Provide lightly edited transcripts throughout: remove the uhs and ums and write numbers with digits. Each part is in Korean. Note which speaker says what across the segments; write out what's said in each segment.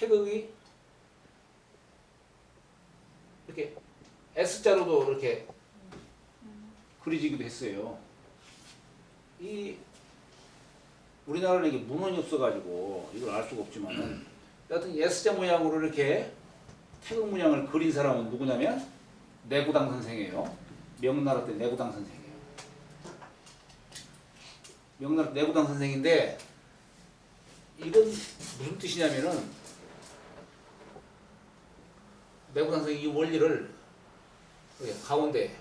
Speaker 1: 태극이 이렇게 S자로도 이렇게 그려지기도 했어요. 이 우리나라는 이게 문헌이 없어가지고 이걸 알 수가 없지만은 여하튼 S자 모양으로 이렇게 태극 문양을 그린 사람은 누구냐면 내구당 선생이에요. 명나라 때 내구당 선생이에요. 명나라 때 내구당 선생인데 이건 무슨 뜻이냐면은 내구당 선생이 이 원리를 가운데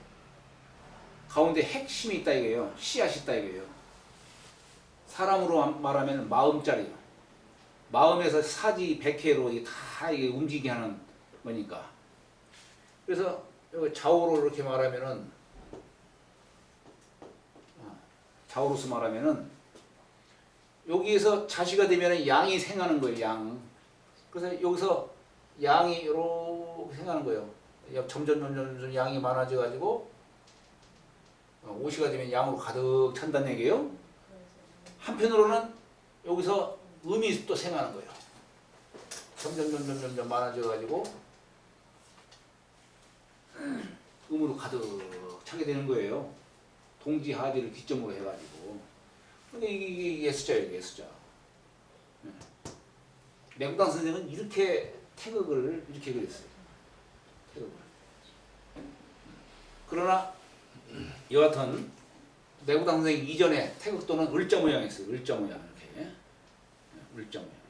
Speaker 1: 핵심이 있다 이거예요. 씨앗이 있다 이거예요. 사람으로 말하면 마음자리요. 마음에서 사지 백회로 다 이게 움직이게 하는 거니까. 그래서 여기 좌우로 이렇게 말하면은 좌우로서 말하면은 여기에서 자시가 되면은 양이 생하는 거예요. 양. 그래서 여기서 양이 이렇게 생하는 거예요. 점점 양이 많아져 가지고 오시가 되면 양으로 가득 찬다는 얘기예요. 한편으로는 여기서 음이 또 생하는 거예요. 점점 많아져 가지고 음으로 가득 차게 되는 거예요. 동지하지를 기점으로 해가지고. 근데 이게 S자예요, S자. 내구당 선생은 이렇게 태극을 이렇게 그렸어요. 태극을. 그러나 여하튼 내구당 선생 이전에 태극 또는 을자 모양이 있어요. 을자 모양 이렇게. 을자 모양.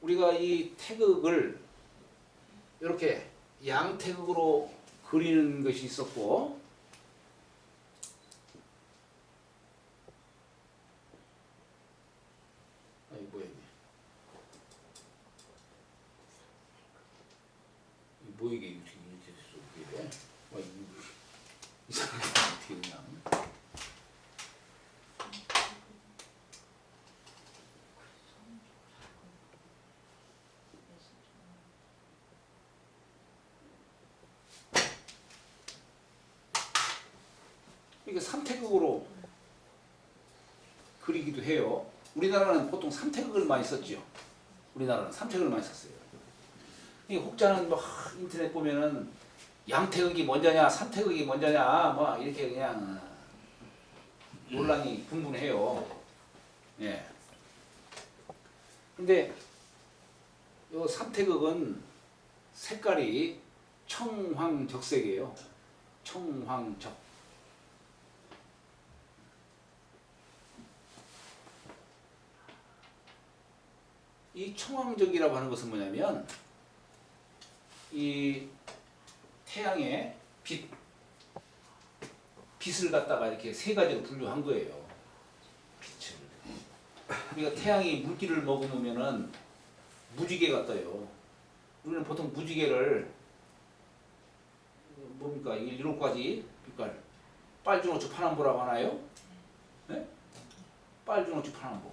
Speaker 1: 우리가 이 태극을 이렇게 양태극으로 그리는 것이 있었고, 아니 뭐야 뭐 이게 이렇게 이래? 와 이거 이상하게 어떻게 그냥? 이게 삼태극으로 그리기도 해요. 우리나라는 보통 삼태극을 많이 썼죠. 우리나라는 삼태극을 많이 썼어요. 이 혹자는 뭐 인터넷 보면은 양태극이 먼저냐, 삼태극이 먼저냐, 뭐 이렇게 그냥 논란이 분분해요. 예. 근데 요 삼태극은 색깔이 청황적색이에요. 청황적. 이 청황적이라고 하는 것은 뭐냐면 이 태양의 빛을 갖다가 이렇게 세 가지로 분류한 거예요. 빛을. 우리가 태양이 물기를 머금으면은 무지개가 떠요. 우리는 보통 무지개를 뭡니까? 일곱 가지 빛깔. 빨주노초 파남보라고 하나요? 네? 빨주노초 파남보.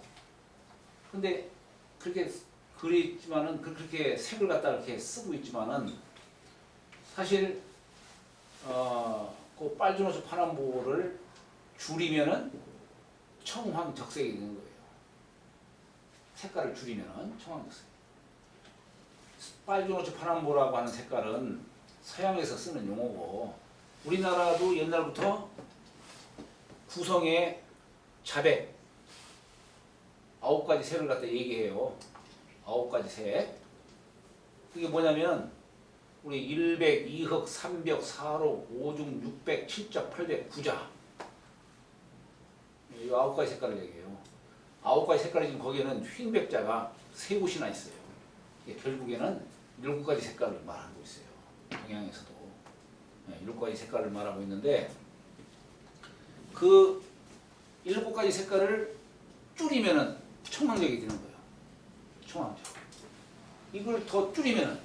Speaker 1: 근데 그렇게 그리지만은 그렇게 색을 갖다 이렇게 쓰고 있지만은 사실 그 빨주노초 파남보를 줄이면은 청황적색이 되는 거예요. 색깔을 줄이면은 청황적색. 빨주노초 파남보라고 하는 색깔은 서양에서 쓰는 용어고 우리나라도 옛날부터 구성의 자백 9가지 색을 갖다 얘기해요. 9가지 색. 그게 뭐냐면 우리 1백, 2흑, 3벽, 4록, 5중, 600, 7적, 800, 9자. 이 9가지 색깔을 얘기해요. 9가지 색깔이 지금 거기에는 흰백자가 3곳이나 있어요. 이게 결국에는 7가지 색깔을 말하고 있어요. 동양에서도. 7가지 색깔을 말하고 있는데 그 7가지 색깔을 줄이면은 청황적이 되는 거예요. 청황적. 이걸 더 줄이면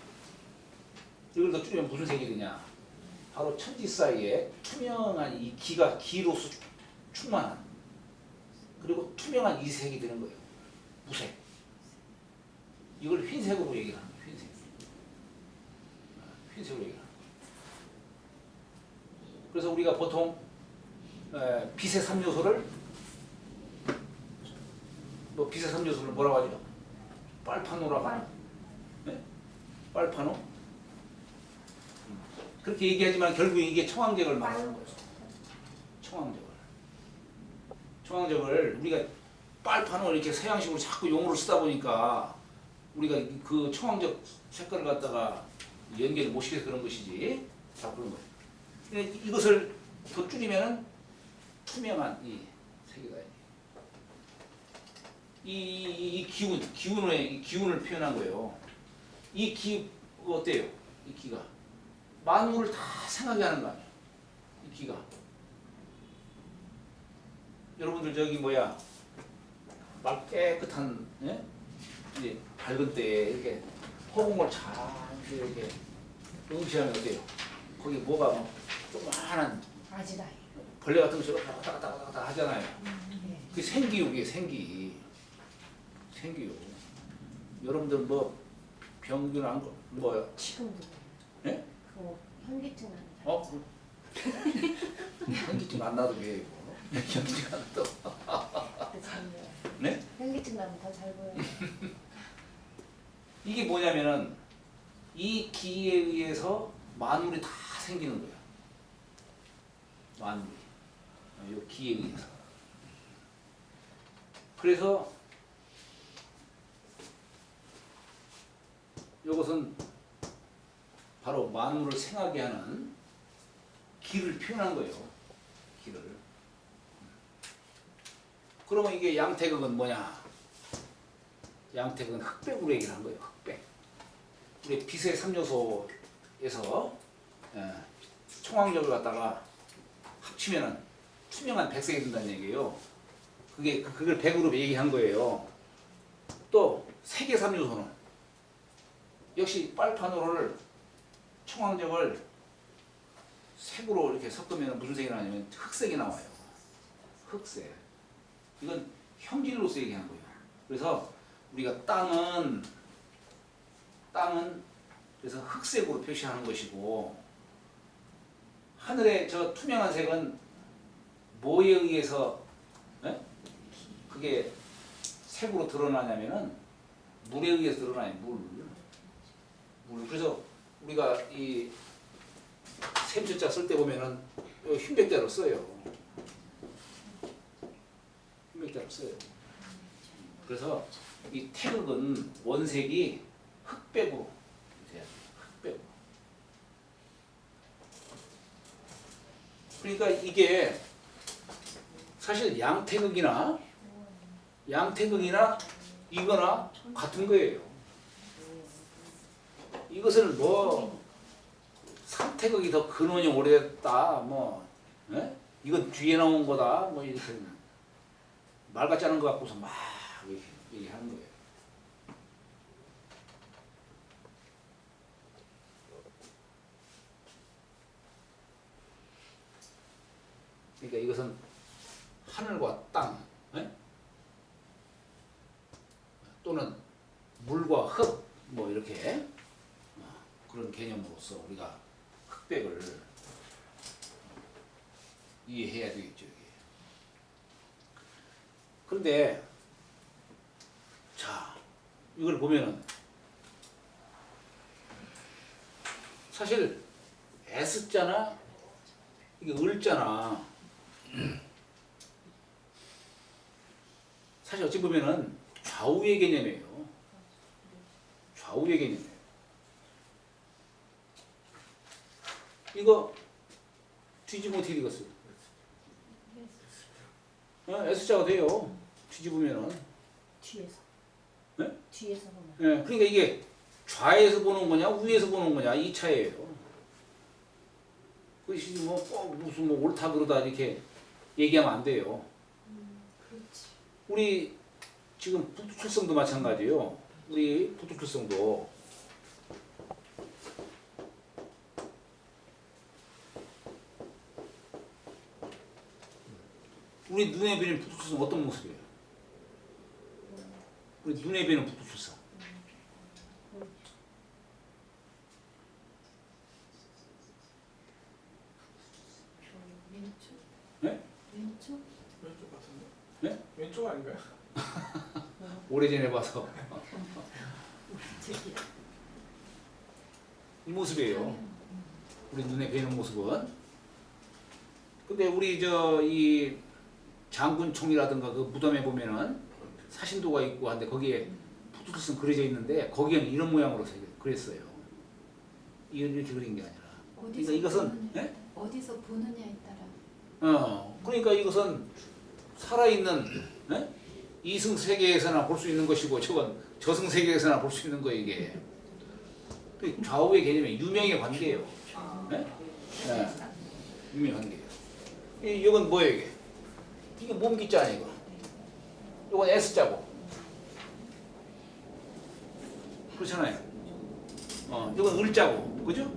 Speaker 1: 무슨 색이 되냐? 바로 천지 사이에 투명한 이 기로서 충만한 그리고 투명한 이 색이 되는 거예요. 무색. 이걸 흰색으로 얘기를 하는 거예요. 흰색으로 얘기를 하는 거예요. 그래서 우리가 보통 빛의 3요소를 뭐 비세 3요소를 뭐라고 하죠? 빨파노라고 하나? 네? 빨파노? 그렇게 얘기하지만 결국 이게 청황적을 말하는 거예요. 청황적을 우리가 빨파노 이렇게 서양식으로 자꾸 용어를 쓰다 보니까 우리가 그 청황적 색깔을 갖다가 연계를 못 시켜서 그런 것이지. 자, 그런 거예요. 이것을 더 줄이면은 투명한 이 색이다. 이 기운을 표현한 거예요. 이 기 어때요? 이 기가 만물을 다 생각해 하는 거 아니에요? 이 기가. 여러분들 저기 뭐야 막 깨끗한 예? 이제 밝은 때에 이렇게 허공을 잘 이렇게 응시하면 어때요? 거기 뭐가 뭐 조그마한
Speaker 2: 아지다이.
Speaker 1: 벌레 같은 것이 왔다 갔다 하잖아요.
Speaker 2: 네.
Speaker 1: 그게 생기육이에요. 생기육. 여러분들 뭐 병균 안 거 뭐야?
Speaker 2: 지금도.
Speaker 1: 예?
Speaker 2: 그거 현기증 나는
Speaker 1: 어? 현기증 안 나도 왜 이거? 현기증 안 나도.
Speaker 2: 잘 보여.
Speaker 1: 네?
Speaker 2: 현기증 나면 더 잘 보여.
Speaker 1: 이게 뭐냐면은 이 기에 의해서 만물이 다 생기는 거예요. 만물이. 이 기에 의해서. 그래서 이것은 바로 만물을 생하게 하는 기를 표현한 거예요. 기를. 그러면 이게 양태극은 뭐냐? 양태극은 흑백으로 얘기를 한 거예요. 흑백. 우리 빛의 3요소에서 청황적을 갖다가 합치면은 투명한 백색이 된다는 얘기예요. 그걸 백으로 얘기한 거예요. 또 색의 3요소는 역시 빨파노를 청황적을 색으로 이렇게 섞으면 무슨 색이 나냐면 흑색이 나와요. 흑색. 이건 형질로서 얘기한 거예요. 그래서 우리가 땅은 그래서 흑색으로 표시하는 것이고 하늘의 저 투명한 색은 뭐에 의해서 그게 색으로 드러나냐면은 물에 의해서 드러나요. 물. 그래서 우리가 이 샘자자 쓸 때 보면은 흰백자로 써요. 흰백자로 써요. 그래서 이 태극은 원색이 흑백으로 돼야 돼요. 흑백으로. 그러니까 이게 사실 양태극이나 이거나 같은 거예요. 이것을 뭐 삼태극이 더 근원이 오래됐다 뭐 이건 뒤에 나온 거다 뭐 이렇게 말 같지 않은 거 갖고서 막 이렇게 얘기하는 거예요. 그러니까 이것은 하늘과 땅 또는 물과 흙 뭐 이렇게 그런 개념으로서 우리가 흑백을 이해해야 되겠죠. 이게. 그런데 자 이걸 보면은 사실 S자나 이게 을자나 사실 어찌 보면은 좌우의 개념이에요. 좌우의 개념이에요. 이거 뒤집으면 어떻게 되겠어요? S자가 돼요. 뒤집으면은.
Speaker 2: 뒤에서.
Speaker 1: 네?
Speaker 2: 뒤에서 보면.
Speaker 1: 네, 그러니까 이게 좌에서 보는 거냐, 위에서 보는 거냐, 이 차이예요. 그것이 뭐 꼭 무슨 뭐 옳다 그러다 이렇게 얘기하면 안 돼요.
Speaker 2: 그렇지.
Speaker 1: 우리 지금 북두칠성도 마찬가지예요. 우리 북두칠성도 우리 눈에 뵈는 북두칠성 어떤 모습이에요? 우리 눈에 뵈는 북두칠성.
Speaker 2: 왼쪽.
Speaker 1: 네?
Speaker 2: 왼쪽?
Speaker 3: 왼쪽 같은데?
Speaker 1: 네?
Speaker 3: 왼쪽 아닌가요?
Speaker 1: 오래전에 봐서
Speaker 2: 저기
Speaker 1: 이 모습이에요. 우리 눈에 뵈는 모습은. 근데 우리 저 이 장군총이라든가 그 무덤에 보면은 사신도가 있고 한데 거기에 푸드스는 그려져 있는데 거기에는 이런 모양으로 그렸어요. 이렇게 그린 게 아니라. 그러니까 이것은 예?
Speaker 2: 어디서 보느냐에 따라.
Speaker 1: 그러니까 이것은 살아있는 예? 이승 세계에서나 볼 수 있는 것이고 저건 저승 세계에서나 볼 수 있는 거 이게. 좌우의 개념이 유명의 관계예요. 예? 예. 유명의 관계예요. 이건 뭐예요 이게? 이게 몸기자네 이거. 이건 S자고. 그렇잖아요. 이건 을자고, 그죠?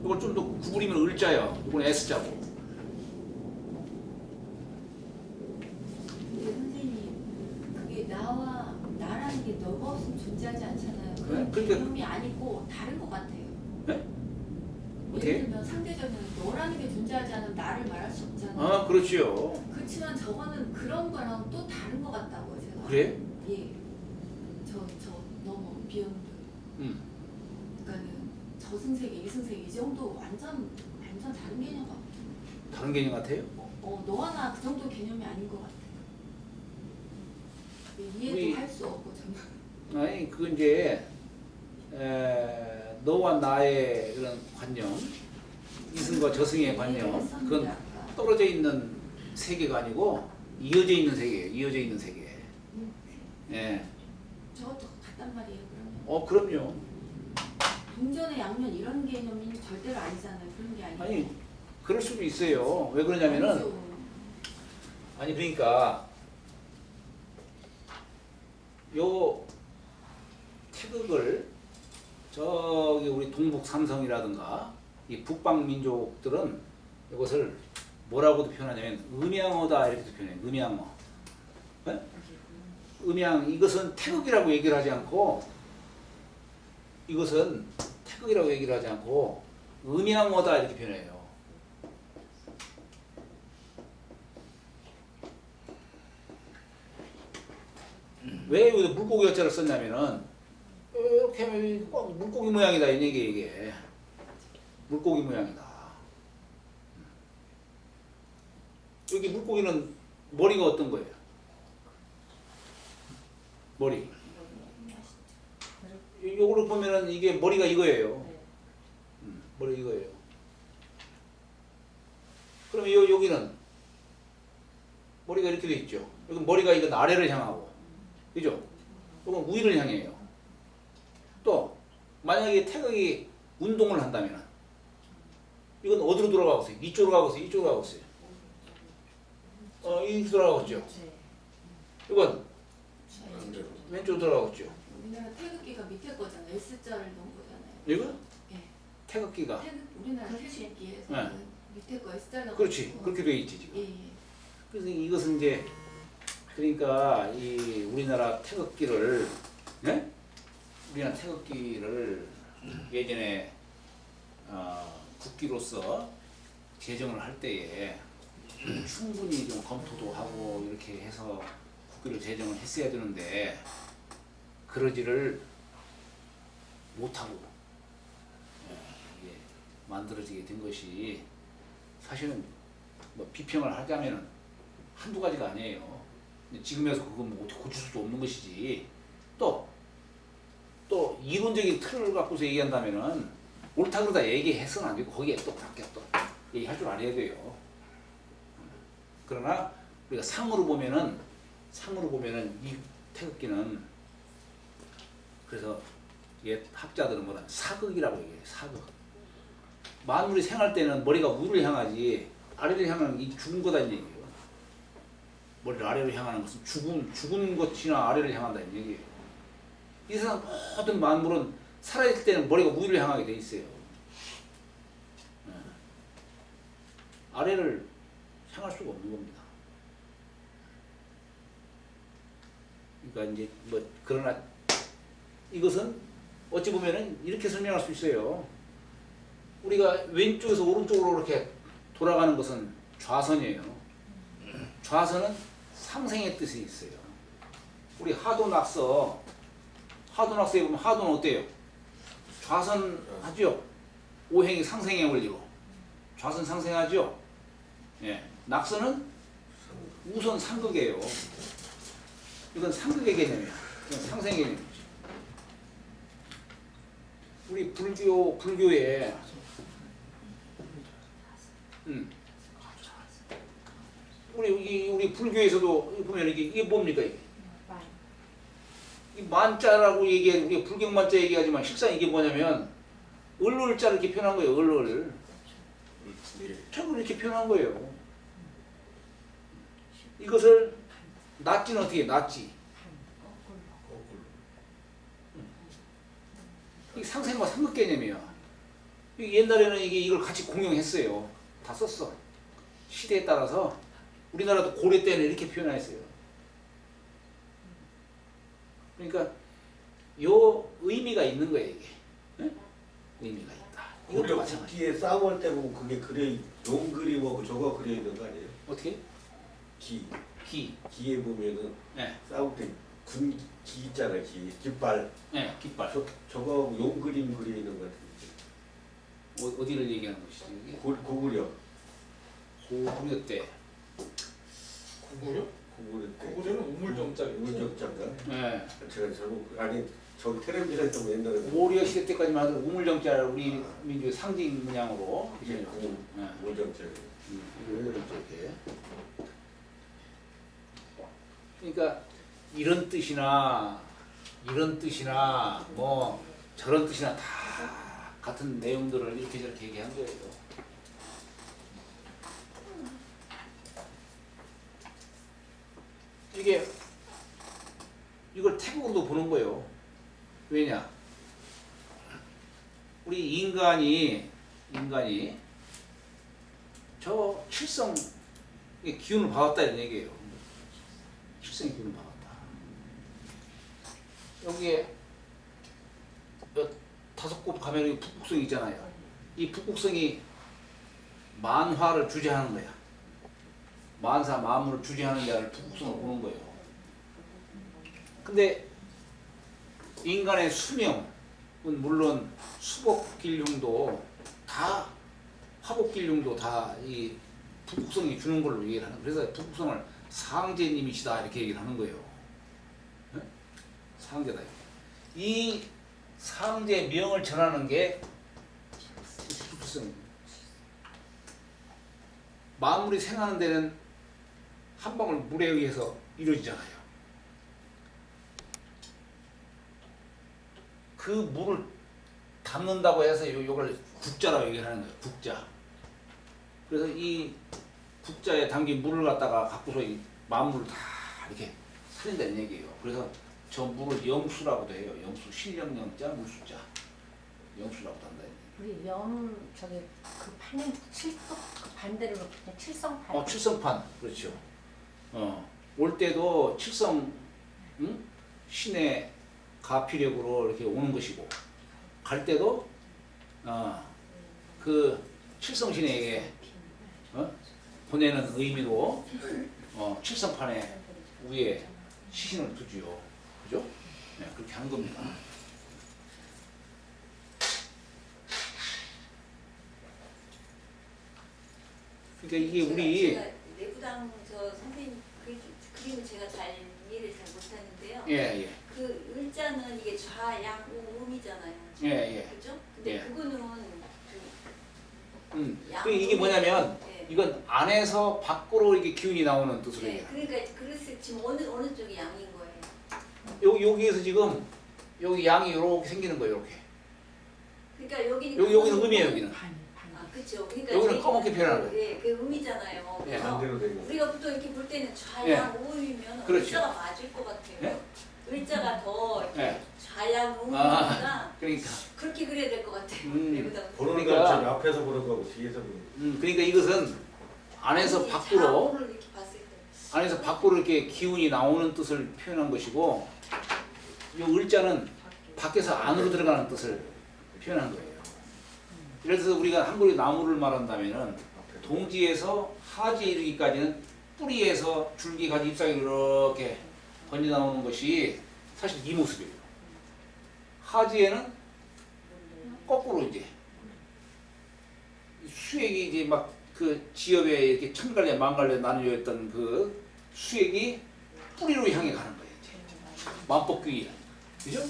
Speaker 1: 이걸 좀 더 구부리면 을자예요. 이건 S자고.
Speaker 3: 근데 선생님, 그게 나라는 게 너가 없으면 존재하지 않잖아요.
Speaker 1: 네,
Speaker 3: 그런
Speaker 1: 그러니까-
Speaker 3: 개념이 아니고 다른 것 같아요.
Speaker 1: 네? 어떻게?
Speaker 3: 예를 들면 상대적으로 너라는 게 존재하지 않으면 나를 말할 수 없잖아요.
Speaker 1: 그렇지요.
Speaker 3: 그렇지만 저거는 그런 거랑 또 다른 것 같다고요, 제가.
Speaker 1: 그래?
Speaker 3: 예. 저 너무 비욘드.
Speaker 1: 음.
Speaker 3: 그러니까는 저승세계, 이승세계 이 정도 완전 다른 개념 같아요.
Speaker 1: 다른 개념 같아요?
Speaker 3: 너와 나 그 정도 개념이 아닌 것 같아요. 이해도
Speaker 1: 우리-
Speaker 3: 할 수 없고 정말.
Speaker 1: 아니 그 이제 너와 나의 그런 관념, 이승과 저승의 관념, 그건 떨어져 있는 세계가 아니고 이어져 있는 세계예요. 이어져 있는 세계. 예.
Speaker 3: 저것도 같단 말이에요. 그러면
Speaker 1: 그럼요.
Speaker 3: 동전의 양면 이런 개념이 절대로 아니잖아요. 그런 게 아니고.
Speaker 1: 아니 그럴 수도 있어요. 왜 그러냐면은
Speaker 3: 아니죠.
Speaker 1: 아니 그러니까 요 태극을 저기 우리 동북 삼성이라든가 이 북방 민족들은 이것을 뭐라고도 표현하냐면 음양어다 이렇게 표현해요. 음양어. 네? 음양 이것은 태극이라고 얘기를 하지 않고 이것은 태극이라고 얘기를 하지 않고 음양어다 이렇게 표현해요. 왜 여기서 물고기 어자를 썼냐면은 이렇게 하면 꼭 물고기 모양이다 이 얘기 이게 물고기 모양이다. 여기 물고기는 머리가 어떤 거예요? 머리. 요거를 보면은 이게 머리가 이거예요. 머리 이거예요. 그러면 여기는 머리가 이렇게 돼 있죠. 여기 머리가 이건 아래를 향하고, 그죠? 이건 위를 향해요. 또 만약에 태극이 운동을 한다면 이건 어디로 돌아가고 있어요? 이쪽으로 가고 있어요. 이쪽으로 가고 있어요. 이렇게 돌아가고 있죠. 이건 왼쪽으로 돌아가고 있죠.
Speaker 3: 우리나라 태극기가 밑에 거잖아요. S자를 넣은 거잖아요.
Speaker 1: 이거?
Speaker 3: 예.
Speaker 1: 태극기가.
Speaker 3: 우리나라
Speaker 2: 그렇지.
Speaker 3: 태극기에서
Speaker 1: 네.
Speaker 3: 밑에 거 S자를 넣은
Speaker 1: 그렇지.
Speaker 3: 거.
Speaker 1: 그렇게 돼 있지 지금.
Speaker 3: 예, 예.
Speaker 1: 그래서 이것은 이제 그러니까 이 우리나라 태극기를 네? 우리나라 태극기를 예전에 국기로서 제정을 할 때에 충분히 좀 검토도 하고 이렇게 해서 국기를 제정을 했어야 되는데 그러지를 못하고 이게 만들어지게 된 것이 사실은 뭐 비평을 하자면 한두 가지가 아니에요. 지금에서 그건 뭐 어떻게 고칠 수도 없는 것이지. 또 이론적인 틀을 갖고서 얘기한다면은 옳다 그러다 얘기해서는 안 되고 거기에 또 밖에 또 얘기할 줄 알아야 돼요. 그러나 우리가 상으로 보면은 이 태극기는 그래서 옛 학자들은 뭐라 사극이라고 얘기해요. 사극. 만물이 생할 때는 머리가 위를 향하지 아래를 향하는 이 죽은 거다 이 얘기예요. 머리를 아래로 향하는 것은 죽은 것이나 아래를 향한다는 얘기예요. 이 세상 모든 만물은 살아있을 때는 머리가 위를 향하게 돼 있어요. 아래를 향할 수가 없는 겁니다. 그러니까 이제 뭐 그러나 이것은 어찌 보면은 이렇게 설명할 수 있어요. 우리가 왼쪽에서 오른쪽으로 이렇게 돌아가는 것은 좌선이에요. 좌선은 상생의 뜻이 있어요. 우리 하도낙서 하도낙서에 보면 하도는 어때요? 좌선하죠. 오행이 상생에 올리고 좌선 상생하죠. 예. 낙서는 우선 상극이에요. 이건 상극의 개념이야. 이건 상생 개념이지. 우리 불교에 우리 불교에서도 보면 이게 뭡니까 이게? 이 만자라고 얘기해 우리 불경 만자 얘기하지만 실상 이게 뭐냐면 을을자를 이렇게 표현한 거예요. 을을 책을 이렇게 표현한 거예요. 이것을 낫지는 어떻게 낫지? 이 상생과 상극 개념이야. 옛날에는 이걸 같이 공용했어요. 다 썼어. 시대에 따라서 우리나라도 고려 때는 이렇게 표현했어요. 그러니까 요 의미가 있는 거예요 이게. 응? 의미가 있다. 이것도
Speaker 4: 고려
Speaker 1: 마찬가지.
Speaker 4: 국기에 싸움할 때 보면 그게 용 그림하고 저거 그려 있는 거 아니에요?
Speaker 1: 어떻게?
Speaker 4: 기.
Speaker 1: 기.
Speaker 4: 기에 보면은
Speaker 1: 예.
Speaker 4: 싸울 때 군 기 있잖아 기. 깃발.
Speaker 1: 예. 깃발.
Speaker 4: 저거 용 그림 그려 있는 거 같은데.
Speaker 1: 어디를 얘기하는 것이지 이게?
Speaker 4: 고구려.
Speaker 1: 고구려 때.
Speaker 5: 고구려?
Speaker 4: 고구려 때.
Speaker 5: 고구려는 우물정자리.
Speaker 4: 우물정자인가?
Speaker 1: 예.
Speaker 4: 제가 잘못 아니 저기 텔레비전에서 보면 옛날에
Speaker 1: 고려 시대 때까지만 해도 우물정자를 우리 민족의 상징 문양으로
Speaker 4: 이게
Speaker 1: 예.
Speaker 4: 우물정자.
Speaker 1: 이걸 이렇게. 그러니까 이런 뜻이나 뭐 저런 뜻이나 다 같은 내용들을 이렇게 저렇게 얘기한 거예요. 이걸 태국으로도 보는 거예요. 왜냐? 우리 인간이 저 칠성의 기운을 받았다 이런 얘기예요. 칠성의 기운을 받았다. 여기에 다섯 곳 가면 여기 북극성이 있잖아요. 이 북극성이 만화를 주재하는 거야. 만사 만물을 주재하는 데를 북극성을 보는 거예요. 근데 인간의 수명은 물론 수복길흉도 다 화복길흉도 다 이 북극성이 주는 걸로 얘기를 하는 거예요. 그래서 북극성을 상제님이시다 이렇게 얘기를 하는 거예요. 네? 상제다. 이 상제 명을 전하는 게 북극성. 만물이 생하는 데는 한 방울 물에 의해서 이루어지잖아요. 그 물을 담는다고 해서 이걸 국자라고 얘기를 하는 거예요. 국자. 그래서 이 국자에 담긴 물을 갖다가 갖고서 이 만물을 다 이렇게 살린다는 얘기예요. 그래서 저 물을 영수라고도 해요. 영수, 신령영자, 물수자. 영수라고 한다.
Speaker 6: 우리 저기 그 판은 칠성 그 반대로 그냥 칠성판.
Speaker 1: 칠성판. 그렇죠. 올 때도 칠성 신의 가피력으로 이렇게 오는 것이고 갈 때도 그 칠성신에게 보내는 의미로 칠성판에 위에 시신을 두지요. 그죠? 네, 그렇게 한 겁니다. 그러니까 이게 우리
Speaker 3: 제가 내부당 저 선생님 그림을 제가 잘 이해를 잘 못하는데요.
Speaker 1: 예.
Speaker 3: 그 을자는 이게 좌양 우음이잖아요.
Speaker 1: 예.
Speaker 3: 그죠? 근데
Speaker 1: 예.
Speaker 3: 그거는
Speaker 1: 그 이게 뭐냐면
Speaker 3: 네.
Speaker 1: 이건 안에서 밖으로 이게 기운이 나오는 뜻으로
Speaker 3: 네,
Speaker 1: 얘기해요.
Speaker 3: 그러니까 그릇을 지금 어느 쪽이 양인 거예요?
Speaker 1: 여기에서 지금 여기 양이 이렇게 생기는 거예요. 이렇게.
Speaker 3: 그러니까 여기는
Speaker 1: 여기는 음이에요. 여기는.
Speaker 3: 그렇죠. 그러니까
Speaker 1: 여기는
Speaker 3: 저희가
Speaker 1: 검게 표현하는 거예요.
Speaker 3: 예, 그 음이잖아요.
Speaker 1: 예.
Speaker 3: 그래서
Speaker 4: 반대로 되는 거.
Speaker 3: 우리가 보통 이렇게 볼 때는 좌양 우음이면
Speaker 1: 그렇죠.
Speaker 3: 을자가 맞을 것 같아요.
Speaker 1: 예?
Speaker 3: 을자가 더 이렇게
Speaker 1: 예.
Speaker 3: 좌양 우음이니까
Speaker 1: 그러니까.
Speaker 3: 그렇게 그려야 될 것 같아요. 내부당.
Speaker 4: 보는 거
Speaker 1: 그러니까-
Speaker 4: 저기 앞에서 보는 거고 뒤에서 보는 거.
Speaker 1: 그러니까 이것은 안에서 밖으로
Speaker 3: 좌우를 이렇게 봤을 때.
Speaker 1: 안에서 밖으로 이렇게 기운이 나오는 뜻을 표현한 것이고 이 을자는 밖에서 안으로 들어가는 뜻을 표현한 거예요. 그래서 우리가 한국의 나무를 말한다면은 동지에서 하지에 이르기까지는 뿌리에서 줄기까지 잎사귀로 이렇게 번지 나오는 것이 사실 이 모습이에요. 하지에는 거꾸로 이제 수액이 이제 막 그 지엽에 이렇게 천갈래 만갈래 나뉘어 있던 그 수액이 뿌리로 향해 가는 거예요. 이제 만법규이, 그죠?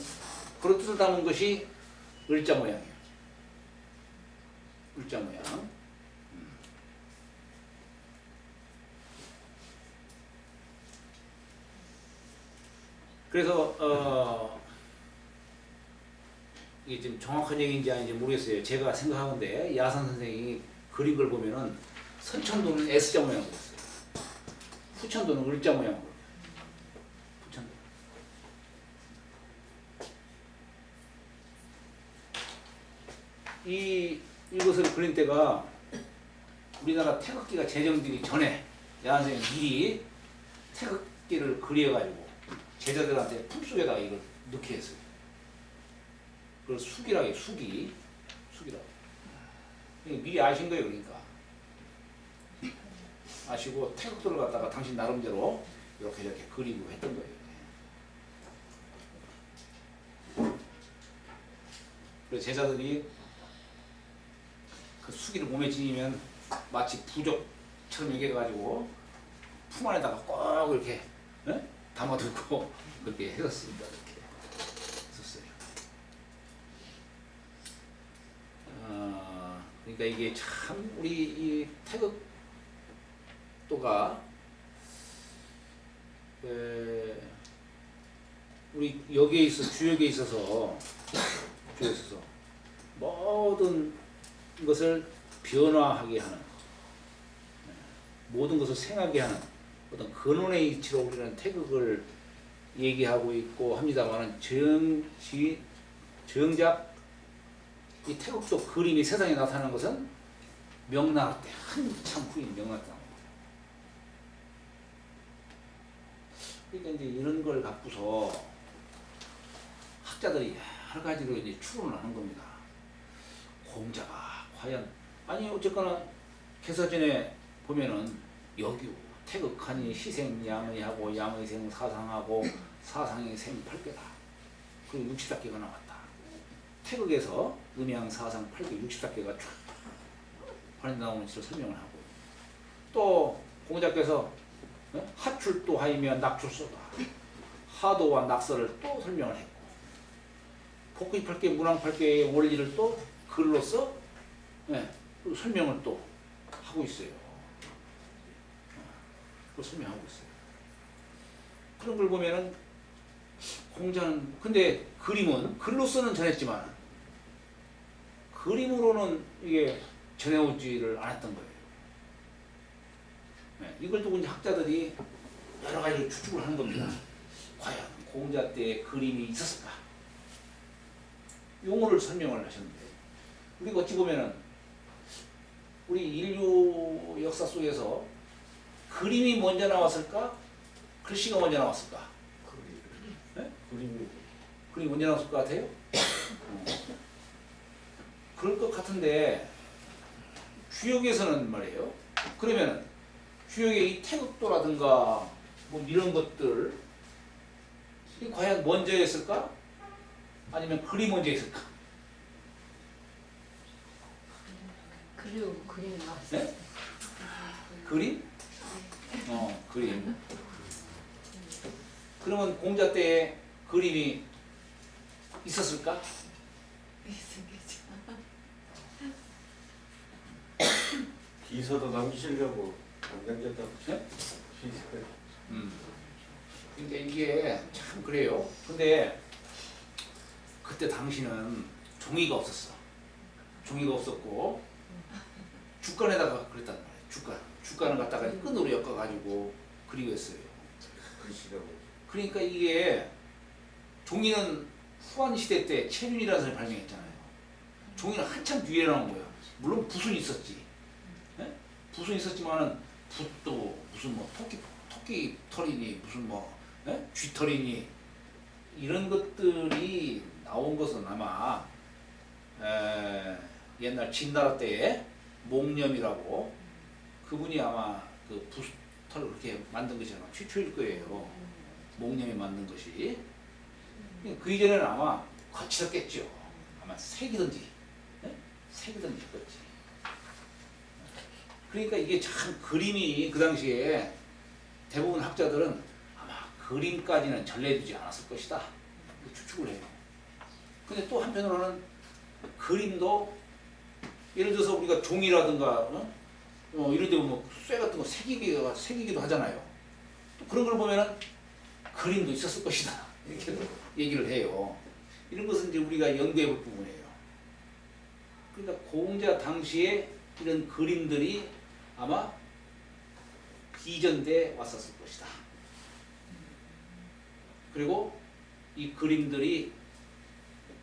Speaker 1: 그런 뜻을 담은 것이 을자 모양이에요. 을자 모양. 그래서 이게 지금 정확한 얘기인지 아닌지 모르겠어요. 제가 생각하건데 야산 선생이 그린 걸 보면은 선천도는 S자 모양으로 했어요. 후천도는 을자 모양으로. 후천도. 이것을 그린 때가 우리나라 태극기가 제정되기 전에 야산 선생이 미리 태극기를 그려가지고 제자들한테 품속에다가 이걸 넣게 했어요. 그걸 숙이라고 해요. 숙이라고. 미리 아신 거예요. 그러니까 아시고 태극도를 갖다가 당신 나름대로 이렇게 이렇게 그리고 했던 거예요. 그래서 제자들이 그 수기를 몸에 지니면 마치 부적처럼 얘기해가지고 품 안에다가 꼭 이렇게 담아두고 그렇게 했었습니다. 이렇게 했었어요. 그러니까 이게 참 우리 이 태극도가 우리 여기에 있어 주역에 있어서 모든 것을 변화하게 하는, 모든 것을 생하게 하는 어떤 근원의 이치로 우리는 태극을 얘기하고 있고 합니다만은 정작 이 태극도 그림이 세상에 나타나는 것은 명나라 때 한참 후인 명나라 때. 그러니까 이제 이런 걸 갖고서 학자들이 여러 가지로 이제 추론을 하는 겁니다. 공자가 과연, 아니 어쨌거나 개사전에 보면은 여규 태극하니 희생 양의 하고 양의 생 사상하고 사상의 생 8개다. 그리고 64개가 나왔다. 태극에서 음양 사상 8개 64개가 쫙 관련 나오는 것을 설명을 하고, 또 공자께서 하출도 하이면 낙출소다. 하도와 낙서를 또 설명을 했고, 복귀 8개 문왕 8개의 원리를 또 글로써 또 설명을 또 하고 있어요. 또 설명하고 있어요. 그런 걸 보면은 공자는, 근데 그림은 글로서는 전했지만 그림으로는 이게 전해오지를 않았던 거예요. 이걸 두고 이제 학자들이 여러 가지 추측을 하는 겁니다. 과연 공자 때 그림이 있었을까? 용어를 설명을 하셨는데, 우리가 어찌 보면은 우리 인류 역사 속에서 그림이 먼저 나왔을까? 글씨가 먼저 나왔을까? 그림이 먼저 나왔을 것 같아요? 그럴 것 같은데 주역에서는 말이에요. 그러면은 주역의 이 태극도라든가 뭐 이런 것들 이 과연 먼저였을까? 아니면 글이 먼저였을까?
Speaker 6: 그리고 그림이 나왔어요.
Speaker 1: 네? 그림? 그림. 그러면 공자 때에 그림이 있었을까?
Speaker 4: 비서도 남기시려고 안 남겼다고.
Speaker 1: 네? 그러니까 이게 참 그래요. 근데 그때 당시는 종이가 없었어. 종이가 없었고 주간에다가 그랬단 말이에요. 주간을 갖다가 끈으로 엮어가지고 그리고 했어요.
Speaker 4: 글씨라고.
Speaker 1: 그러니까 이게 종이는 후한 시대 때 체륜이라는 사람이 발명했잖아요. 종이는 한참 뒤에 나온 거예요. 물론 붓은 있었지. 네? 붓은 있었지만은 붓도 무슨 뭐 토끼 털이니 무슨 뭐 쥐털이니 이런 것들이 나온 것은 아마 옛날 진나라 때에 몽념이라고 그분이 아마 그 붓털을 그렇게 만든 것이 아마 최초일 거예요. 목념이 만든 것이. 그 이전에는 아마 거칠었겠죠. 아마 색이든지, 네? 색이든지 했겠지. 그러니까 이게 참 그림이 그 당시에 대부분 학자들은 아마 그림까지는 전래되지 않았을 것이다. 추측을 해요. 근데 또 한편으로는 그림도 예를 들어서 우리가 종이라든가 이런 데 보면 쇠 같은 거 새기기도 하잖아요. 또 그런 걸 보면은 그림도 있었을 것이다. 이렇게 얘기를 해요. 이런 것은 이제 우리가 연구해 볼 부분이에요. 그러니까 공자 당시에 이런 그림들이 아마 비전돼 왔었을 것이다. 그리고 이 그림들이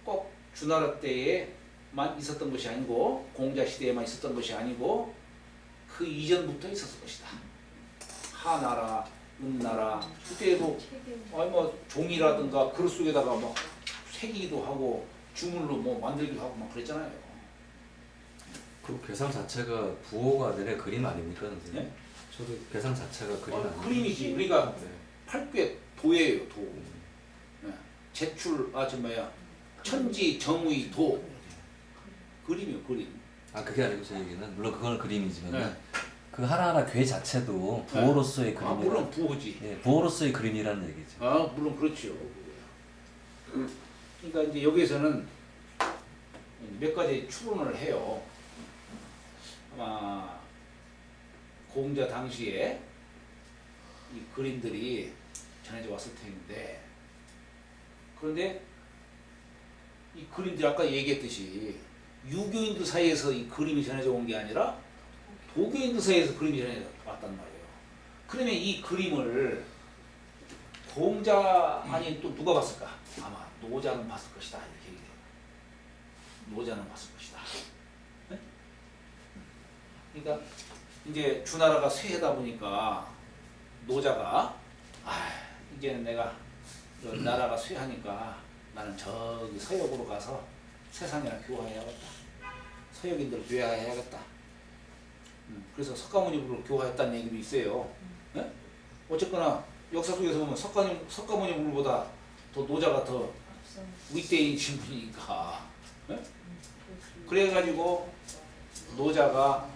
Speaker 1: 꼭 주나라 때에만 있었던 것이 아니고 공자 시대에만 있었던 것이 아니고 그 이전부터 있었을 것이다. 하나라, 은나라 그때도 아니 뭐 종이라든가 그릇 속에다가 막 새기기도 하고 주물로 뭐 만들기도 하고 막 그랬잖아요.
Speaker 7: 그 괴상 자체가 부호가 아니라 그림 아닙니까, 선생님?
Speaker 1: 네?
Speaker 7: 저도 괴상 자체가 그림 아닙니까?
Speaker 1: 그림이지. 그러니까
Speaker 7: 네.
Speaker 1: 팔괘 도예요, 도. 네. 제출 천지 정의 도. 그림이요, 그림.
Speaker 7: 아 그게 아니고 제 얘기는 물론 그건 그림이지만
Speaker 1: 네.
Speaker 7: 그 하나하나 괴 자체도 부호로서의
Speaker 1: 아,
Speaker 7: 그림이라.
Speaker 1: 물론 부호지.
Speaker 7: 예, 부호로서의 그림이라는 얘기죠.
Speaker 1: 아, 물론 그렇죠. 그러니까 이제 여기에서는 몇 가지 추론을 해요. 아마 공자 당시에 이 그림들이 전해져 왔을 텐데, 그런데 이 그림들이 아까 얘기했듯이 유교인들 사이에서 이 그림이 전해져 온 게 아니라 도교인들 사이에서 그림이 전해져 왔단 말이에요. 그러면 이 그림을 공자 아니 또 누가 봤을까? 아마 노자는 봤을 것이다. 이렇게 얘기해요. 노자는 봤을 것이다. 네? 그러니까 이제 주나라가 쇠하다 보니까 노자가 이제는 내가 나라가 쇠하니까 나는 저기 서역으로 가서 세상이나 교화해야겠다. 서역인들 교화해야겠다. 그래서 석가모니부를 교화했다는 얘기도 있어요. 네? 어쨌거나 역사 속에서 보면 석가모니부보다 더 노자가 더 윗대인 분이니까. 네? 그래가지고 노자가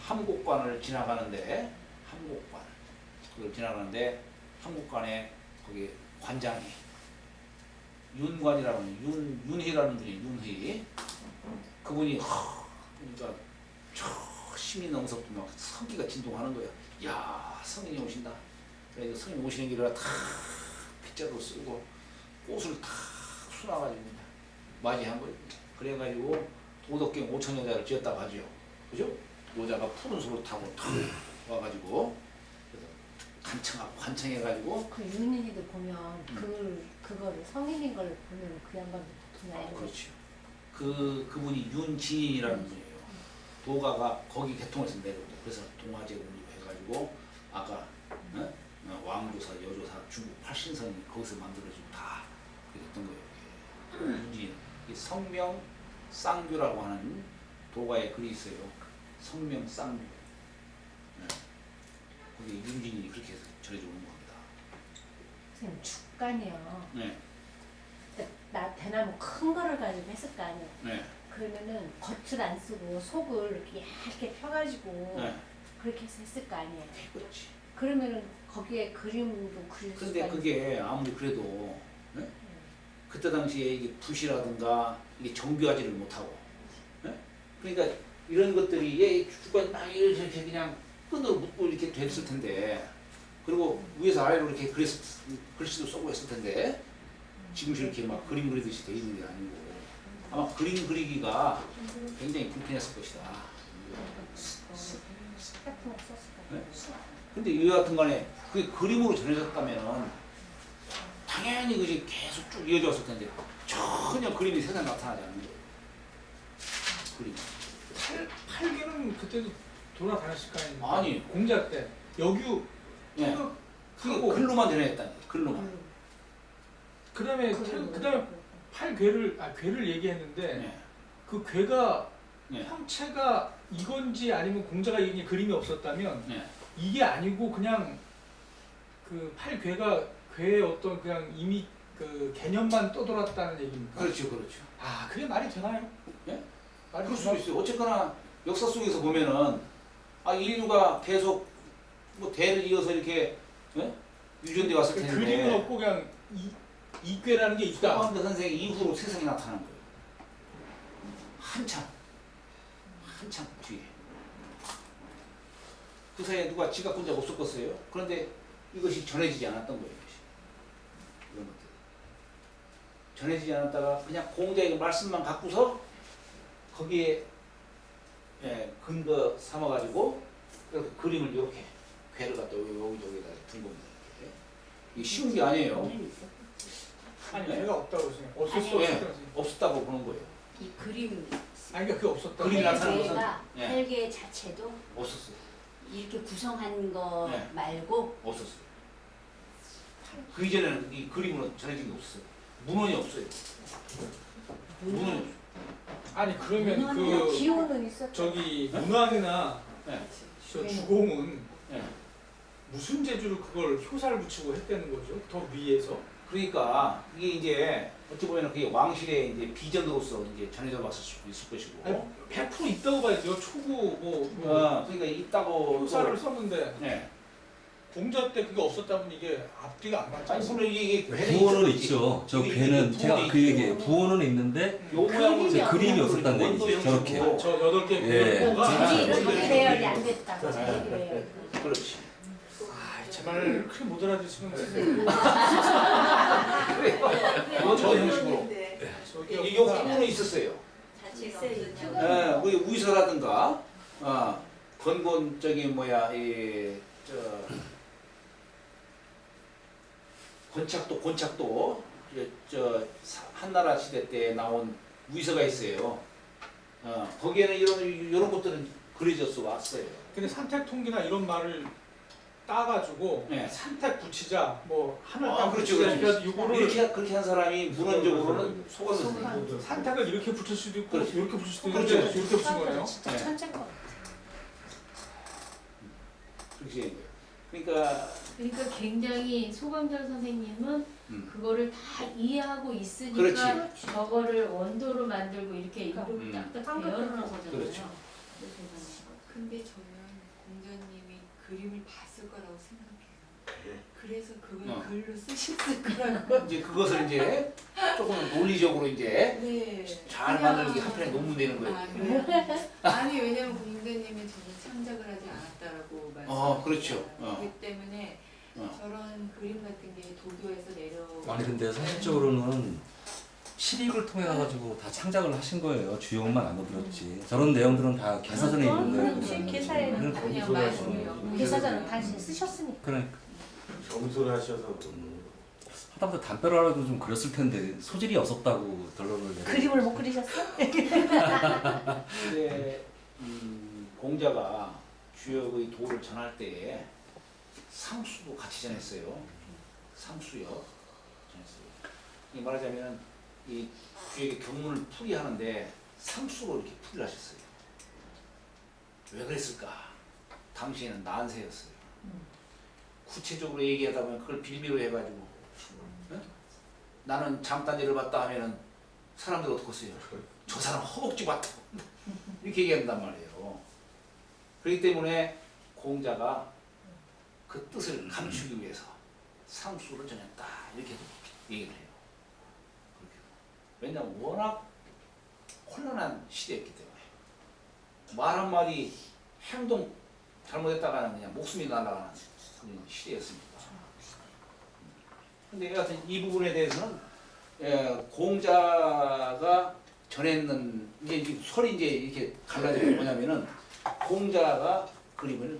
Speaker 1: 함곡관을 지나가는데 함곡관에 거기 관장이 윤관이라는 윤희라는 분이 윤희 그분이 그러니까 힘이 넘석도 막 성기가 진동하는 거야. 야 성인이 오신다. 그래서 성인 오시는 길을 다 빗자루로 쓰고 꽃을 다 수놔가지고 맞이한 거예요. 그래가지고 도덕경 5천여자를 지었다고 하죠. 그죠? 노자가 푸른 소를 타고 탁 와가지고 관청해가지고
Speaker 6: 그 윤희도 보면 그거를 성인인 걸 보면 그 양반도 그냥
Speaker 1: 그렇죠. 그분이 윤진인이라는 분이에요. 도가가 거기 개통해서 내려오고 그래서 동화제군으로 해가지고 아까 왕조사, 여조사, 중국 8신선이 거기서 만들어지고 다 그렇게 됐던 거예요. 윤진 이 성명 쌍규라고 하는 도가의 글이 있어요. 성명 쌍규. 네. 거기 윤진이 그렇게 해서 전해져 오는 겁니다.
Speaker 6: 선생님 죽간이요.
Speaker 1: 네.
Speaker 6: 나 대나무 큰 거를 가지고 했을 거 아니에요.
Speaker 1: 네.
Speaker 6: 그러면은 겉을 안 쓰고 속을 이렇게 얇게 펴가지고
Speaker 1: 네.
Speaker 6: 그렇게 해서 했을 거 아니에요.
Speaker 1: 그렇지.
Speaker 6: 그러면은 거기에 그림도 그릴 수가
Speaker 1: 근데 그게 아무리 그래도 네? 그때 당시에 이게 붓이라든가 이게 정교하지를 못하고 네? 그러니까 이런 것들이 주관 막 이렇게 그냥 끈으로 묶고 이렇게 됐을 텐데 그리고 위에서 아래로 이렇게 글씨도 써고 했을 텐데 지금 이렇게 막 그림 그리듯이 돼 있는 게 아니고 아마 그림 그리기가 굉장히 불편했을 것이다.
Speaker 6: 식 같은 거 썼을 거예요.
Speaker 1: 네? 근데 이 같은 간에 그게 그림으로 전해졌다면 당연히 그게 계속 쭉 이어졌을 텐데 전혀 그림이 세상에 나타나지 않는 거예요. 그림.
Speaker 5: 팔기는 그때도 돌아다녔을 거 아닙니까?
Speaker 1: 아니.
Speaker 5: 공자 때 여규
Speaker 1: 네. 그게 글로만 전해졌다는 거예요. 글로만.
Speaker 5: 그다음에 괴를 얘기했는데
Speaker 1: 네.
Speaker 5: 그 괴가
Speaker 1: 네.
Speaker 5: 형체가 이건지 아니면 공자가 얘기한 그림이 없었다면
Speaker 1: 네.
Speaker 5: 이게 아니고 그냥 그 괴가 괴의 어떤 그냥 이미 그 개념만 떠돌았다는 얘기입니까?
Speaker 1: 그렇죠, 그렇죠.
Speaker 5: 아 그게 말이 되나요?
Speaker 1: 예?
Speaker 5: 말이
Speaker 1: 그럴 수도
Speaker 5: 되나?
Speaker 1: 있어요. 어쨌거나 역사 속에서 보면은 인류가 계속 뭐 대를 이어서 이렇게 유전돼 왔을
Speaker 5: 그
Speaker 1: 텐데.
Speaker 5: 그림은 없고 그냥 이괴라는 게 있다.
Speaker 1: 소방대 선생 이후로 세상이 나타난 거예요. 한참 뒤에. 그 사이에 누가 지각 본 적 없었겠어요. 그런데 이것이 전해지지 않았던 거예요. 이것이. 이런 것들. 전해지지 않았다가 그냥 공자의 말씀만 갖고서 거기에 근거 삼아가지고 이렇게 그림을 이렇게 괴를 갖다 여기저기다 둔 겁니다. 이렇게. 이게 쉬운 게 아니에요.
Speaker 5: 아니
Speaker 1: 네?
Speaker 5: 걔가 없다고 생각. 없었어.
Speaker 1: 예,
Speaker 5: 없었어.
Speaker 1: 없었다고 보는 거예요.
Speaker 6: 이 그림
Speaker 5: 아니 그러니까 그게 없었다.
Speaker 1: 그림이 나타나는 것은
Speaker 6: 헬게가
Speaker 1: 예.
Speaker 6: 헬게 자체도
Speaker 1: 없었어요.
Speaker 6: 이렇게 구성한 거
Speaker 1: 네.
Speaker 6: 말고
Speaker 1: 없었어요. 그 이전에는 이 그림으로 전해진 게 없었어요. 문헌이 없어요. 문헌이 없어요.
Speaker 5: 아니 그러면
Speaker 6: 문헌이나
Speaker 5: 그
Speaker 6: 기호는 있었죠.
Speaker 5: 저기 문왕이나
Speaker 1: 네.
Speaker 5: 저 주공은
Speaker 1: 네.
Speaker 5: 무슨 재주로 그걸 효사를 붙이고 했다는 거죠? 더 위에서?
Speaker 1: 그러니까 이게 이제 어찌 보면 그게 왕실의 이제 비전으로서 이제 전해져 왔을 수도 있을 것이고.
Speaker 5: 아니 100% 있다고 봐야죠. 초구
Speaker 1: 그러니까 있다고.
Speaker 5: 효사를 썼는데
Speaker 1: 네.
Speaker 5: 공자 때 그게 없었다면 이게 앞뒤가 안 맞지
Speaker 1: 아니
Speaker 5: 않습니까?
Speaker 1: 물론 이게
Speaker 7: 부호는 있죠. 저 괴는 제가 그 얘기예요. 부호는 있는데
Speaker 1: 요 모양으로
Speaker 6: 그림이
Speaker 7: 그림이 없었다는
Speaker 1: 원도
Speaker 7: 얘기죠. 저렇게.
Speaker 1: 형식으로.
Speaker 5: 저 8개
Speaker 7: 예.
Speaker 5: 부호가
Speaker 6: 굳이
Speaker 1: 아,
Speaker 6: 이렇게 배열이 안 됐다고.
Speaker 1: 네. 그렇지.
Speaker 5: 제 말을 크게 못 알아듣시면
Speaker 1: 원도 형식으로.
Speaker 5: 저기
Speaker 1: 이 부분은 있었어요. 우리 우이서라든가 건곤적인 권착도 한나라 시대 때 나온 우이서가 있어요. 거기에는 이런 것들은 그려져서 왔어요.
Speaker 5: 근데 산택통기나 이런 말을 따가지고
Speaker 1: 네.
Speaker 5: 산택 붙이자 뭐 하늘
Speaker 1: 아,
Speaker 5: 땅
Speaker 1: 그렇죠,
Speaker 5: 붙이자
Speaker 1: 그렇죠.
Speaker 5: 그래서 이거를
Speaker 1: 그렇게 한 사람이 문헌적으로는 소관선생님.
Speaker 5: 산택을 이렇게 붙일 수도 있고
Speaker 1: 그렇죠.
Speaker 5: 이렇게 붙일 수도
Speaker 1: 그렇죠.
Speaker 5: 있는데 이렇게 붙인 거네요.
Speaker 6: 진짜
Speaker 1: 네.
Speaker 6: 천재인 것 같아.
Speaker 1: 그렇게 된 거예요. 그러니까
Speaker 2: 그러니까 굉장히 소강전 선생님은 그거를 다 이해하고 있으니까
Speaker 1: 그렇지.
Speaker 2: 저거를 원도로 만들고 이렇게 일로
Speaker 1: 음.
Speaker 2: 딱딱 배열한 거잖아요.
Speaker 1: 그렇죠.
Speaker 3: 근데 저는 공자님이 그림을 봤을 거라고 생각해요. 그래서 그걸 글로 쓰셨을 거라고.
Speaker 1: 이제 그것을 이제 조금 논리적으로 이제
Speaker 3: 네.
Speaker 1: 잘 만드는 게 한편의 논문 되는 거예요.
Speaker 3: 아, 그래요? 아니 왜냐면 공자님은 저는 창작을 하지 않았다라고 말씀하셨어요.
Speaker 1: 그렇죠.
Speaker 3: 그렇기 때문에 저런 그림 같은 게 도교에서 내려.
Speaker 7: 아니 근데 사실적으로는 실익을 통해 가지고 다 창작을 하신 거예요. 주역만 안 얻었지. 저런 내용들은 다 개사전에 있는
Speaker 6: 그렇지.
Speaker 7: 내용들.
Speaker 6: 개사에
Speaker 3: 그냥
Speaker 4: 소리
Speaker 3: 말씀이요.
Speaker 6: 개사전은 당신이 쓰셨으니까.
Speaker 7: 그러니까
Speaker 4: 정소를 하셔서
Speaker 7: 하다못해 담벼락라도 좀 그렸을 텐데 소질이 없었다고 결론을 내려.
Speaker 6: 그림을 못 그리셨어?
Speaker 1: 근데 공자가 주역의 도를 전할 때에 상수도 같이 전했어요. 상수요. 전했어요. 이 말하자면 이 주역의 경문을 풀이하는데 상수로 이렇게 풀이를 하셨어요. 왜 그랬을까? 당시에는 난세였어요. 구체적으로 얘기하다 보면 그걸 빌미로 해가지고 나는 장단지를 봤다 하면은 사람들 어떻겠어요? 저 사람 허벅지 봤다 이렇게 얘기한단 말이에요. 그렇기 때문에 공자가 그 뜻을 감추기 위해서 상수를 전했다 이렇게 얘기를 해요. 그렇게. 왜냐하면 워낙 혼란한 시대였기 때문에 말 한마디 행동 잘못했다가는 그냥 목숨이 날아가는 그런 시대였습니다. 근데 여하튼 이 부분에 대해서는 공자가 전했는 이제 설이 이제 이렇게 갈라진 게 뭐냐면은 공자가 그림을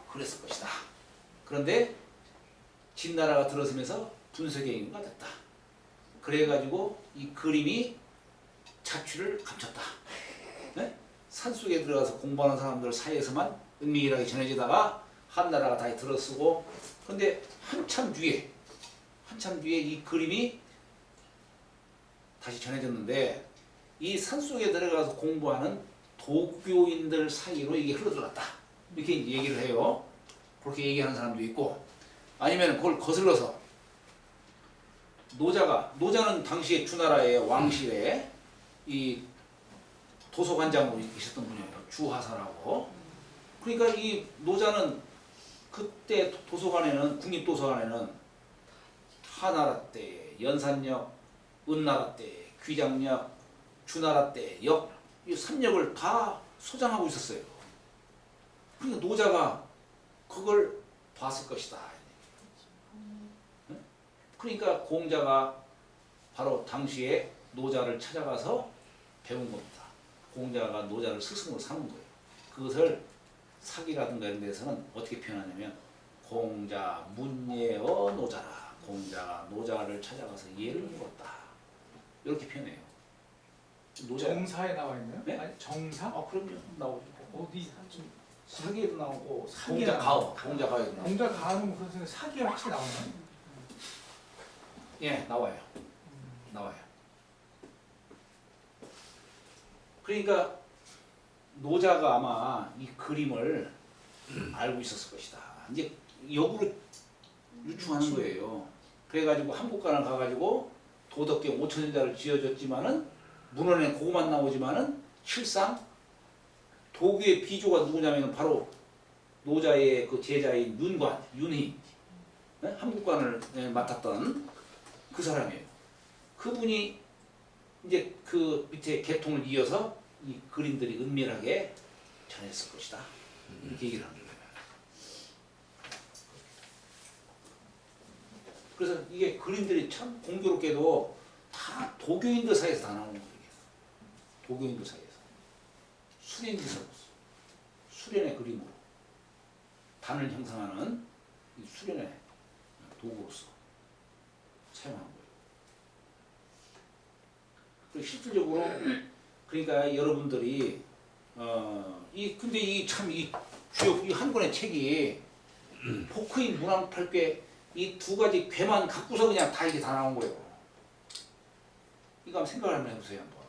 Speaker 1: 그렸을 것이다. 그런데 진나라가 들어서면서 분석행위가 됐다. 그래가지고 이 그림이 자취를 감췄다. 네? 산속에 들어가서 공부하는 사람들 사이에서만 은밀하게 전해지다가 한나라가 다시 들어서고 근데 한참 뒤에 이 그림이 다시 전해졌는데 이 산속에 들어가서 공부하는 도교인들 사이로 이게 흘러들어갔다. 이렇게 얘기를 해요. 그렇게 얘기하는 사람도 있고 아니면 그걸 거슬러서 노자는 당시에 주나라의 왕실에 이 도서관장으로 계셨던 분이에요. 주하사라고. 그러니까 이 노자는 그때 도서관에는 국립도서관에는 하나라 때, 연산역, 은나라 때, 귀장역, 주나라 때, 역, 이 3역을 다 소장하고 있었어요. 그러니까 노자가 그걸 봤을 것이다. 그러니까 공자가 바로 당시에 노자를 찾아가서 배운 겁니다. 공자가 노자를 스승으로 삼은 거예요. 그것을 사기라든가 이런 데서는 어떻게 표현하냐면 공자 문예어 노자라. 공자가 노자를 찾아가서 예를 물었다. 이렇게 표현해요. 노자.
Speaker 5: 정사에 나와 있나요?
Speaker 1: 네?
Speaker 5: 아니 정사?
Speaker 1: 아 그럼요. 나오죠.
Speaker 5: 어디 좀
Speaker 1: 사기에도 나오고
Speaker 5: 사기에
Speaker 1: 공자 가어.
Speaker 5: 나오고.
Speaker 1: 공자 가어에도 나오고.
Speaker 5: 공자 가는 그런 사기에 확실히 나오나요?
Speaker 1: 예, 나와요. 나와요. 그러니까 노자가 아마 이 그림을 알고 있었을 것이다. 이제 역으로 유추하는 거예요. 그래가지고 한국관을 가가지고 도덕경 5천년자를 지어줬지만은 문헌에 그거만 나오지만은 실상 도교의 비조가 누구냐면 바로 노자의 그 제자인 윤희, 네? 한국관을 맡았던 그 사람이에요. 그분이 이제 그 밑에 계통을 이어서 이 그림들이 은밀하게 전했을 것이다. 이렇게 얘기를 한 거예요. 그래서 이게 그림들이 참 공교롭게도 다 도교인들 사이에서 다 나오는 거예요. 도교인들 사이에서. 수련지서로서. 수련의 그림으로. 단을 형성하는 이 수련의 도구로서 사용하는 거예요. 그리고 실질적으로 그러니까 여러분들이 근데 이 참 이 주요 이 한 권의 책이 포크인 문왕팔괴 이 두 가지 괴만 갖고서 그냥 다 이게 다 나온 거예요. 이거 한번 생각을 한번 해보세요. 한번.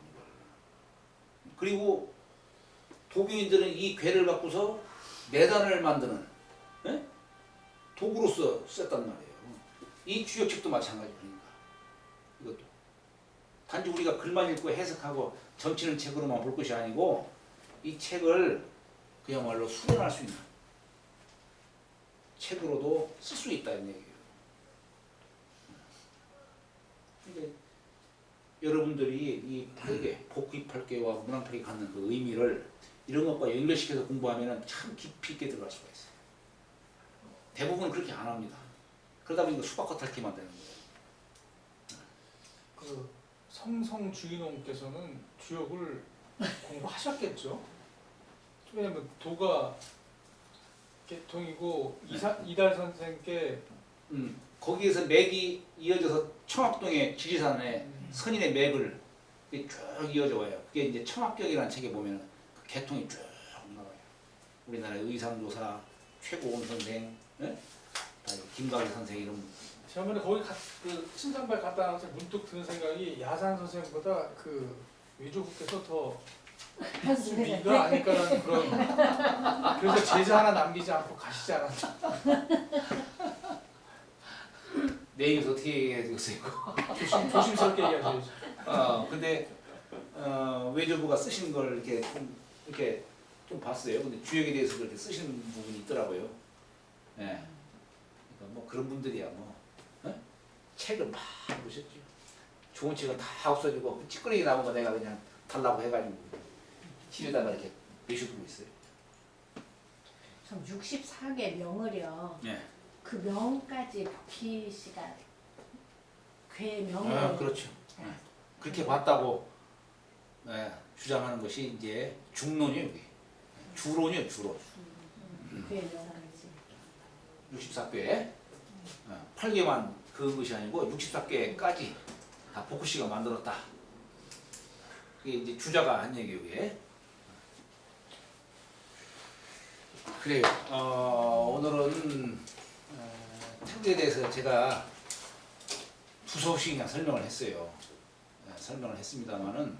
Speaker 1: 그리고 도교인들은 이 괴를 갖고서 내단을 만드는 도구로서 썼단 말이에요. 이 주역책도 마찬가지 그러니까 이것도 단지 우리가 글만 읽고 해석하고 점치는 책으로만 볼 것이 아니고 이 책을 그야말로 수련할 수 있는 책으로도 쓸 수 있다는 얘기예요. 근데 여러분들이 이 팔계, 복귀팔계와 문왕팔계 갖는 그 의미를 이런 것과 연결시켜서 공부하면 참 깊이 있게 들어갈 수가 있어요. 대부분 그렇게 안 합니다. 그러다 보니까 수박겉핥기만 되는 거예요.
Speaker 5: 그 성성 주인공께서는 주역을 공부하셨겠죠? 왜냐면 도가 계통이고 이달 선생께
Speaker 1: 거기에서 맥이 이어져서 청학동의 지리산에 선인의 맥을 쭉 이어져 와요. 그게 이제 청학경이라는 책에 보면 그 계통이 쭉 나와요. 우리나라의 의상조사 최고원 선생, 김가기 선생 이런.
Speaker 5: 지난번에 거기 그 친정발 갔다 나와서 문득 드는 생각이 야산 선생보다 그 외조국께서 더 미가 아닐까라는 그런. 그래서 제자 하나 남기지 않고 가시지 않았나.
Speaker 1: 내 얘기에서 어떻게 얘기해야 되겠어요?
Speaker 5: 조심스럽게 얘기하셔야죠.
Speaker 1: 근데 외조부가 쓰신 걸 이렇게 좀 봤어요. 근데 주역에 대해서 그렇게 쓰신 부분이 있더라고요. 예. 그러니까 뭐 그런 분들이야 뭐 책을 막 보셨죠. 좋은 책은 다 없어지고 찌끄러기 남은 거 내가 그냥 달라고 해가지고 집에다가 이렇게 내셔두고 있어요.
Speaker 6: 참 64개 명을요.
Speaker 1: 예.
Speaker 6: 그 명까지 복희 씨가 괴 명을
Speaker 1: 그렇죠. 그렇게 봤다고 주장하는 것이 이제 중론이에요. 이게. 주론이에요. 주론.
Speaker 6: 괴 명이지.
Speaker 1: 64개 8개만 그은 것이 아니고 64개까지 다 복구 씨가 만들었다. 그게 이제 주자가 한 얘기예요. 이게. 그래요. 오늘은 태국에 대해서 제가 두서없이 그냥 설명을 했어요. 설명을 했습니다만은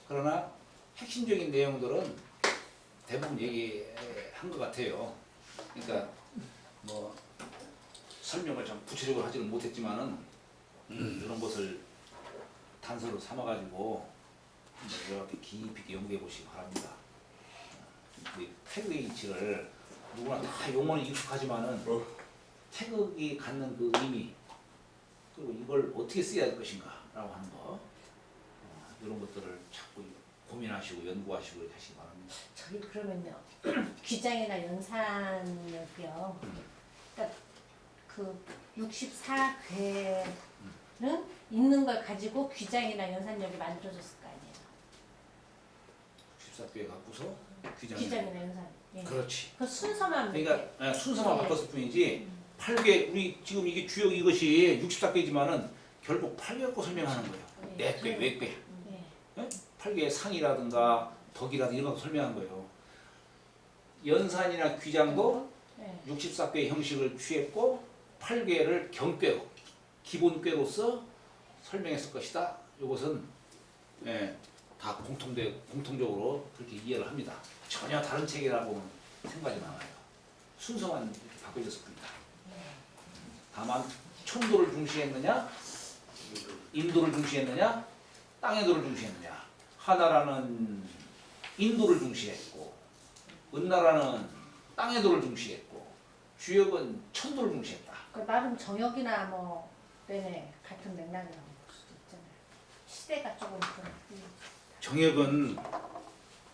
Speaker 1: 그러나 핵심적인 내용들은 대부분 얘기한 것 같아요. 그러니까 뭐 설명을 좀 구체적으로 하지는 못했지만은 이런 것을 단서로 삼아가지고 이렇게 깊이 있게 연구해 보시기 바랍니다. 태극의 이치를 누구나 다 용어는 익숙하지만은 태극이 갖는 그 의미 그리고 이걸 어떻게 써야 할 것인가라고 하는 거 이런 것들을 자꾸 고민하시고 연구하시고 이렇게 하시기 바랍니다.
Speaker 6: 저희 그러면요 귀장이나 연산역이요. 그러니까 그 64괴는 있는 걸 가지고 귀장이나 연산역이 만들어졌을 거 아니에요.
Speaker 1: 14개 갖고서
Speaker 6: 귀장이나 연산. 예.
Speaker 1: 그렇지.
Speaker 6: 그 순서만
Speaker 1: 그러니까 순서만
Speaker 6: 예.
Speaker 1: 바꿨을 뿐이지 8개 우리 지금 이게 주역 이것이 64개지만은 결국 8개 갖고 설명하는 거예요.
Speaker 6: 예.
Speaker 1: 4개, 외
Speaker 6: 예.
Speaker 1: 8개의 상이라든가 덕이라든가 이런 거 설명한 거예요. 연산이나 귀장도
Speaker 6: 예.
Speaker 1: 64개의 형식을 취했고 8개를 경궤로 기본궤로서 설명했을 것이다. 이것은 다 공통적으로 그렇게 이해를 합니다. 전혀 다른 책이라고 생각하지 않아요. 순서만 이렇게 바꿔졌을 뿐이다. 다만 천도를 중시했느냐, 인도를 중시했느냐, 땅의 도를 중시했느냐. 하나라는 인도를 중시했고, 은나라는 땅의 도를 중시했고, 주역은 천도를 중시했다.
Speaker 6: 그 나름 정역이나 뭐 네네 같은 맥락이라고 볼 수도 있잖아요. 시대가 조금
Speaker 1: 정역은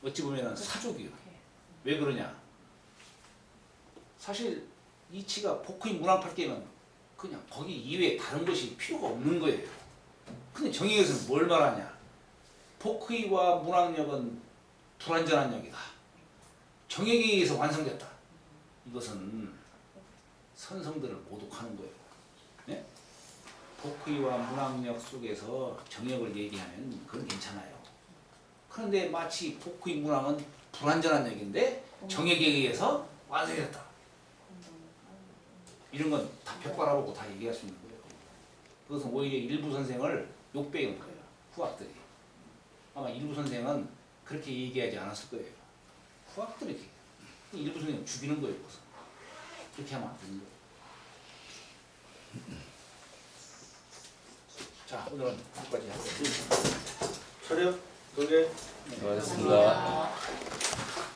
Speaker 1: 어찌 보면 사족이에요. 왜 그러냐? 사실 이치가 복후인 문왕팔계는 그냥 거기 이외에 다른 것이 필요가 없는 거예요. 근데 정역에서는 뭘 말하냐? 복후이와 문왕역은 불완전한 역이다. 정역에 의해서 완성됐다. 이것은 선성들을 모독하는 거예요. 네? 복후이와 문왕역 속에서 정역을 얘기하면 그건 괜찮아요. 그런데 마치 복후이 문왕은 불완전한 역인데 정역에 의해서 완성됐다. 이런 건 다 벽바라보고 다 얘기할 수 있는 거예요. 그것은 오히려 일부 선생을 욕배운 거예요. 후학들이. 아마 일부 선생은 그렇게 얘기하지 않았을 거예요. 후학들이 이렇게. 일부 선생은 죽이는 거예요. 그것은. 그렇게 하면 안 되는 거예요. 자, 오늘은 여기까지 하겠습니다.
Speaker 4: 촬영 동계.
Speaker 7: 수고하셨습니다.